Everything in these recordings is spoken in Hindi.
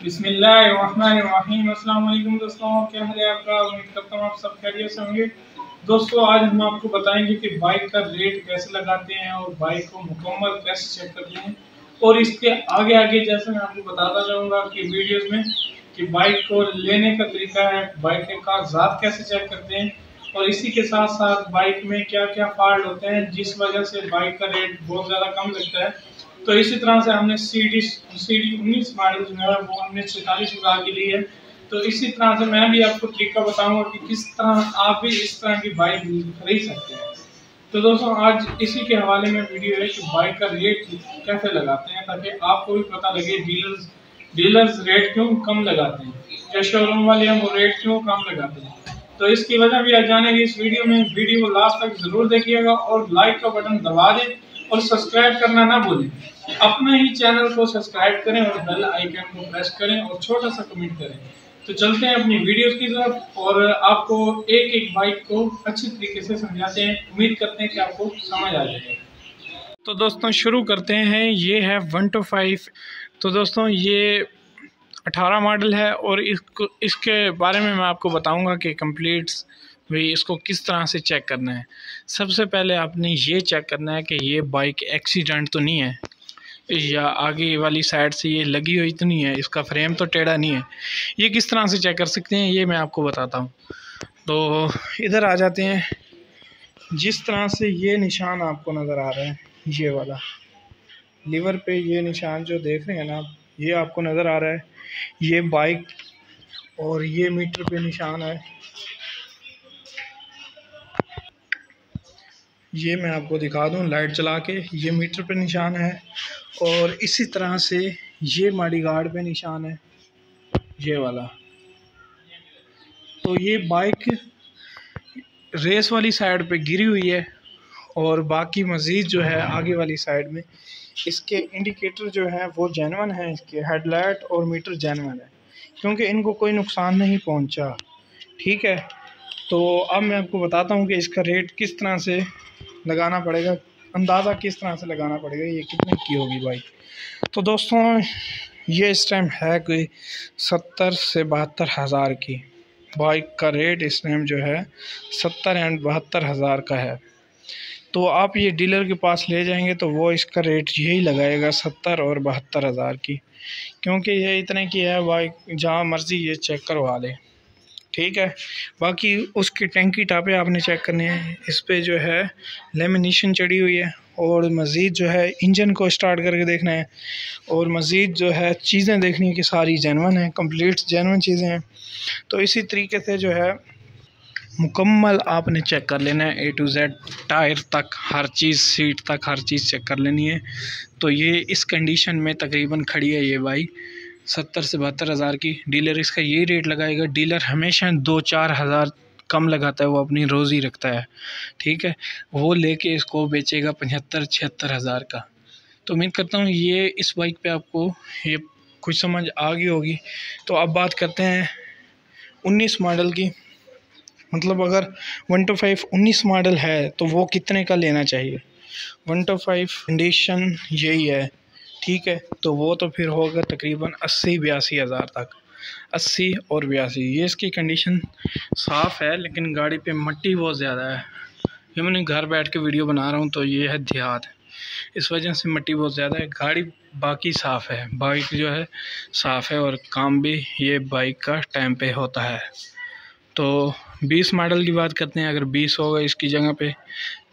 बिस्मिल्लाहिर्रहमानिर्रहीम। अस्सलाम वालेकुम दोस्तों, क्या हाल है आपका? उम्मीद करता हूँ आप सब खैरियत से होंगे। दोस्तों, आज हम आपको बताएंगे कि बाइक का रेट कैसे लगाते हैं और बाइक को मुकम्मल कैसे चेक करते हैं। और इसके आगे आगे जैसे मैं आपको बताता जाऊँगा कि वीडियोज़ में कि बाइक को लेने का तरीका है, बाइक के कागजात कैसे चेक करते हैं और इसी के साथ साथ बाइक में क्या क्या फॉल्ट होते हैं जिस वजह से बाइक का रेट बहुत ज़्यादा कम लगता है। तो इसी तरह से हमने सी डी 19 मॉडल जो है वो हमने 46,000 की ली है। तो इसी तरह से मैं भी आपको तरीका बताऊंगा कि किस तरह आप भी इस तरह की बाइक खरीद सकते हैं। तो दोस्तों, आज इसी के हवाले में वीडियो है कि बाइक का रेट कैसे लगाते हैं, ताकि आपको भी पता लगे डीलर्स रेट क्यों कम लगाते हैं या शोरूम वाले हैं वो रेट क्यों कम लगाते हैं। तो इसकी वजह भी आज जानेंगे इस वीडियो में। वीडियो को लास्ट तक जरूर देखिएगा और लाइक का बटन दबा दें और सब्सक्राइब करना ना भूलें। अपने ही चैनल को सब्सक्राइब करें और बेल आइकन को प्रेस करें और छोटा सा कमेंट करें। तो चलते हैं अपनी वीडियोस की तरफ और आपको एक एक बाइक को अच्छी तरीके से समझाते हैं। उम्मीद करते हैं कि आपको समझ आ जाएगा। तो दोस्तों, शुरू करते हैं। ये है 125। तो दोस्तों, ये 18 मॉडल है और इसके बारे में मैं आपको बताऊंगा कि कंप्लीट्स भी इसको किस तरह से चेक करना है। सबसे पहले आपने ये चेक करना है कि ये बाइक एक्सीडेंट तो नहीं है या आगे वाली साइड से ये लगी हुई तो नहीं है, इसका फ्रेम तो टेढ़ा नहीं है। ये किस तरह से चेक कर सकते हैं ये मैं आपको बताता हूँ। तो इधर आ जाते हैं। जिस तरह से ये निशान आपको नज़र आ रहा है, ये वाला लीवर पे ये निशान जो देख रहे हैं ना आप, ये आपको नज़र आ रहा है, ये बाइक और ये मीटर पे निशान है। ये मैं आपको दिखा दूं लाइट चला के, ये मीटर पे निशान है और इसी तरह से ये मॉडिगार्ड पे निशान है, ये वाला। तो ये बाइक रेस वाली साइड पे गिरी हुई है और बाकी मज़ीद जो है आगे वाली साइड में इसके इंडिकेटर जो है वो जेन्युइन है, इसके हेडलाइट और मीटर जेन्युइन है क्योंकि इनको कोई नुकसान नहीं पहुंचा। ठीक है, तो अब मैं आपको बताता हूं कि इसका रेट किस तरह से लगाना पड़ेगा, अंदाज़ा किस तरह से लगाना पड़ेगा, ये कितने की होगी बाइक। तो दोस्तों, ये इस टाइम है कोई 70 से 72 हज़ार की बाइक का रेट इस टाइम जो है 70 एंड 72 हज़ार का है। तो आप ये डीलर के पास ले जाएंगे तो वो इसका रेट यही लगाएगा 70 और 72 हज़ार की, क्योंकि ये इतने की है बाइक, जहाँ मर्ज़ी ये चेक करवा ले। ठीक है, बाकी उसकी टैंकी टापे आपने चेक करने हैं, इस पे जो है लेमिनेशन चढ़ी हुई है और मज़ीद जो है इंजन को स्टार्ट करके देखना है और मज़ीद जो है चीज़ें देखनी है कि सारी जेन्युइन है, कंप्लीट जेन्युइन चीज़ें हैं। तो इसी तरीके से जो है मुकम्मल आपने चेक कर लेना है, A to Z टायर तक हर चीज़, सीट तक हर चीज़ चेक कर लेनी है। तो ये इस कंडीशन में तकरीबन खड़ी है ये बाइक 70 से 72 हज़ार की। डीलर इसका ये रेट लगाएगा। डीलर हमेशा 2-4 हज़ार कम लगाता है, वो अपनी रोज़ी रखता है। ठीक है, वो लेके इसको बेचेगा 75-76 हज़ार का। तो उम्मीद करता हूँ ये इस बाइक पे आपको ये कुछ समझ आ गई होगी। तो अब बात करते हैं 19 मॉडल की। मतलब अगर 125 19 मॉडल है तो वो कितने का लेना चाहिए। 125 कंडीशन यही है, ठीक है, तो वो तो फिर होगा तकरीबन 80-82 हज़ार तक। 80 और 82, ये इसकी कंडीशन साफ़ है लेकिन गाड़ी पे मट्टी बहुत ज़्यादा है। ये मैंने घर बैठ के वीडियो बना रहा हूँ तो ये है देहात, इस वजह से मट्टी बहुत ज़्यादा है। गाड़ी बाकी साफ़ है, बाइक जो है साफ़ है और काम भी ये बाइक का टाइम पे होता है। तो 20 मॉडल की बात करते हैं। अगर 20 होगा इसकी जगह पे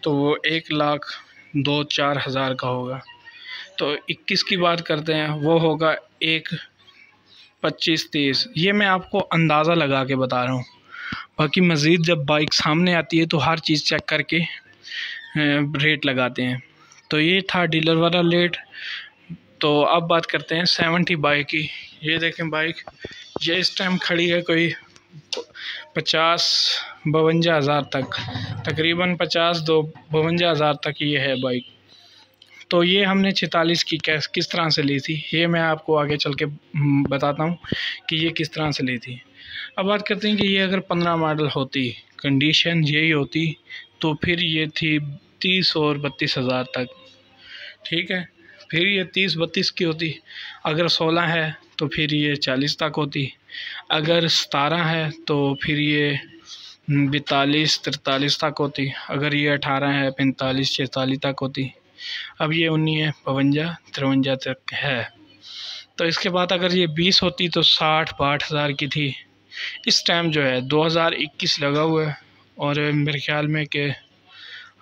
तो वो 1,02,4 हज़ार का होगा। तो 21 की बात करते हैं, वो होगा 1,25,30। ये मैं आपको अंदाज़ा लगा के बता रहा हूँ, बाकी मज़ीद जब बाइक सामने आती है तो हर चीज़ चेक करके रेट लगाते हैं। तो ये था डीलर वाला रेट। तो अब बात करते हैं 70 बाइक की। ये देखें बाइक, ये इस टाइम खड़ी है कोई 50-52 हज़ार तक, तकरीबन 52 हज़ार तक ये है बाइक। तो ये हमने 46 की किस तरह से ली थी, ये मैं आपको आगे चल के बताता हूँ कि ये किस तरह से ली थी। अब बात करते हैं कि ये अगर 15 मॉडल होती, कंडीशन यही होती, तो फिर ये थी 30 और 32 हज़ार तक। ठीक है, फिर ये 30-32 की होती। अगर 16 है तो फिर ये 40 तक होती। अगर 17 है तो फिर ये 42-43 तक होती। अगर ये 18 है 45-46 तक होती। अब ये 19 है 52-53 तक है। तो इसके बाद अगर ये 20 होती तो 60-62 हज़ार की थी। इस टाइम जो है 2021 लगा हुआ है और मेरे ख्याल में कि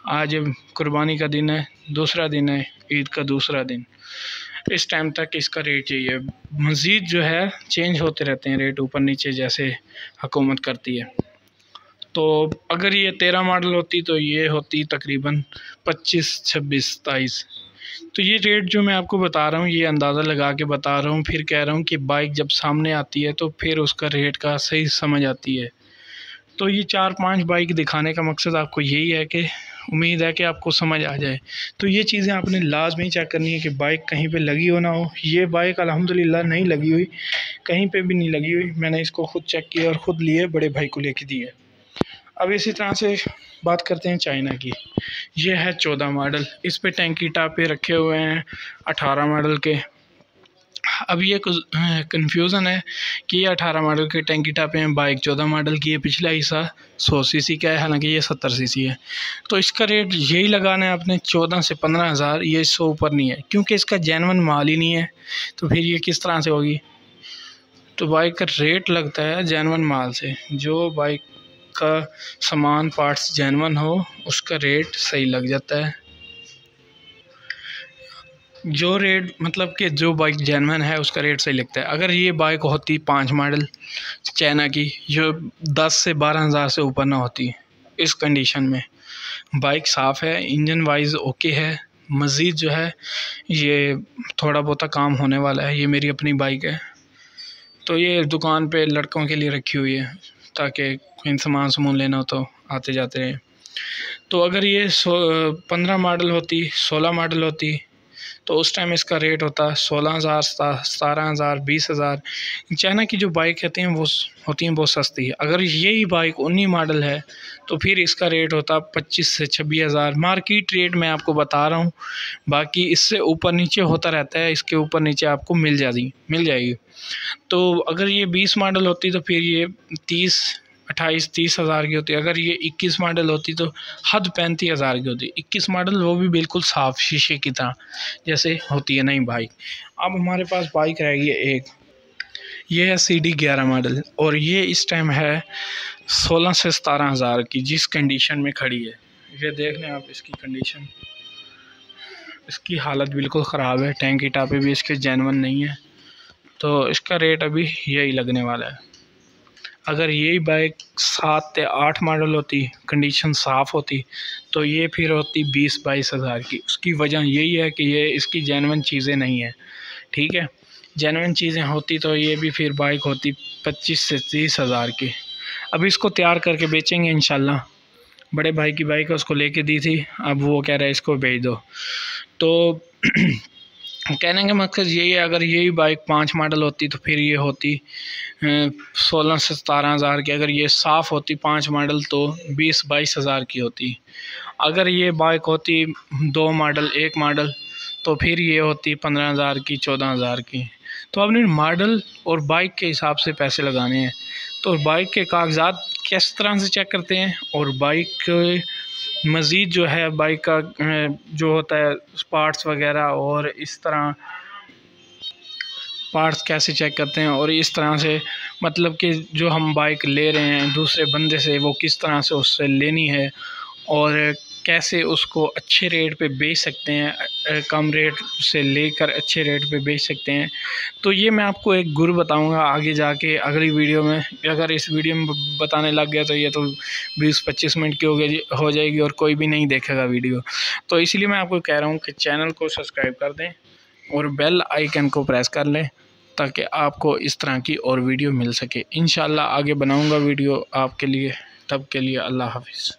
आज कुर्बानी का दिन है, दूसरा दिन है, ईद का दूसरा दिन। इस टाइम तक इसका रेट यही है। मज़ीद जो है चेंज होते रहते हैं रेट ऊपर नीचे जैसे हुकूमत करती है। तो अगर ये 13 मॉडल होती तो ये होती तकरीबन 25, 26, 27। तो ये रेट जो मैं आपको बता रहा हूँ ये अंदाज़ा लगा के बता रहा हूँ, फिर कह रहा हूँ कि बाइक जब सामने आती है तो फिर उसका रेट का सही समझ आती है। तो ये 4-5 बाइक दिखाने का मकसद आपको यही है कि उम्मीद है कि आपको समझ आ जाए। तो ये चीज़ें आपने लाजमी चेक करनी है कि बाइक कहीं पे लगी हो ना हो। ये बाइक अल्हम्दुलिल्लाह नहीं लगी हुई, कहीं पे भी नहीं लगी हुई। मैंने इसको ख़ुद चेक किया और ख़ुद लिए, बड़े भाई को लेके दिए। अब इसी तरह से बात करते हैं चाइना की। ये है 14 मॉडल, इस पे टैंकी टापे रखे हुए हैं 18 मॉडल के। अब ये कुछ कन्फ्यूज़न है कि ये 18 मॉडल के टैंकी टापे हैं, बाइक 14 मॉडल की है, पिछला हिस्सा 100 सीसी का है, हालांकि ये 70 सीसी है। तो इसका रेट यही लगाना है आपने 14 से 15 हज़ार, ये 100 ऊपर नहीं है क्योंकि इसका जेन्युइन माल ही नहीं है। तो फिर ये किस तरह से होगी? तो बाइक का रेट लगता है जेन्युइन माल से। जो बाइक का सामान पार्ट्स जेन्युइन हो उसका रेट सही लग जाता है। जो रेट मतलब कि जो बाइक जेन्युइन है उसका रेट सही लगता है। अगर ये बाइक होती 5 मॉडल चाइना की, जो 10 से 12 हज़ार से ऊपर ना होती, इस कंडीशन में बाइक साफ़ है, इंजन वाइज ओके है। मज़ीद जो है ये थोड़ा बहुत काम होने वाला है। ये मेरी अपनी बाइक है, तो ये दुकान पे लड़कों के लिए रखी हुई है ताकि कोई सामान लेना हो तो आते जाते रहें। तो अगर ये 15 मॉडल होती, 16 मॉडल होती तो उस टाइम इसका रेट होता 16,000, 17,000, 20,000। चाइना की जो बाइक होती हैं वो होती हैं बहुत सस्ती है। अगर यही बाइक 19 मॉडल है तो फिर इसका रेट होता 25 से 26 हज़ार। मार्केट रेट मैं आपको बता रहा हूँ, बाकी इससे ऊपर नीचे होता रहता है, इसके ऊपर नीचे आपको मिल जाएगी। तो अगर ये 20 मॉडल होती तो फिर ये 28-30 हज़ार की होती। अगर ये 21 मॉडल होती तो हद 35 हज़ार की होती। 21 मॉडल वो भी बिल्कुल साफ़ शीशे की तरह जैसे होती है नई बाइक। अब हमारे पास बाइक रहेगी एक, ये है CD 11 मॉडल और ये इस टाइम है 16 से 17 हज़ार की, जिस कंडीशन में खड़ी है। ये देख लें आप इसकी कंडीशन, इसकी हालत बिल्कुल ख़राब है, टैंकी टापे भी इसके जेन्युइन नहीं है। तो इसका रेट अभी यही लगने वाला है। अगर यही बाइक 7 से 8 मॉडल होती, कंडीशन साफ़ होती, तो ये फिर होती 20-22 हज़ार की। उसकी वजह यही है कि ये इसकी जेन्युइन चीज़ें नहीं हैं, ठीक है। जेन्युइन चीज़ें होती तो ये भी फिर बाइक होती 25 से 30 हज़ार की। अभी इसको तैयार करके बेचेंगे इंशाल्लाह। बड़े भाई की बाइक है, उसको लेके दी थी, अब वो कह रहा है इसको बेच दो। तो कहने का मकसद यही है, अगर यही बाइक 5 मॉडल होती तो फिर ये होती 16 से 17 हज़ार की। अगर ये साफ़ होती 5 मॉडल तो 20-22 हज़ार की होती। अगर ये बाइक होती 2 मॉडल 1 मॉडल तो फिर ये होती 15 हज़ार की, 14 हज़ार की। तो आपने मॉडल और बाइक के हिसाब से पैसे लगाने हैं। तो बाइक के कागज़ात किस तरह से चेक करते हैं और बाइक मज़ीद जो है बाइक का जो होता है पार्ट्स वगैरह, और इस तरह पार्ट्स कैसे चेक करते हैं, और इस तरह से मतलब कि जो हम बाइक ले रहे हैं दूसरे बंदे से वो किस तरह से उससे लेनी है और कैसे उसको अच्छे रेट पे बेच सकते हैं, कम रेट से लेकर अच्छे रेट पे बेच सकते हैं। तो ये मैं आपको एक गुर बताऊंगा आगे जाके अगली वीडियो में। अगर इस वीडियो में बताने लग गया तो ये तो 20-25 मिनट की हो जाएगी और कोई भी नहीं देखेगा वीडियो। तो इसलिए मैं आपको कह रहा हूँ कि चैनल को सब्सक्राइब कर दें और बेल आइकन को प्रेस कर लें ताकि आपको इस तरह की और वीडियो मिल सके। इंशाल्लाह आगे बनाऊँगा वीडियो आपके लिए, तब के लिए अल्लाह हाफिज़।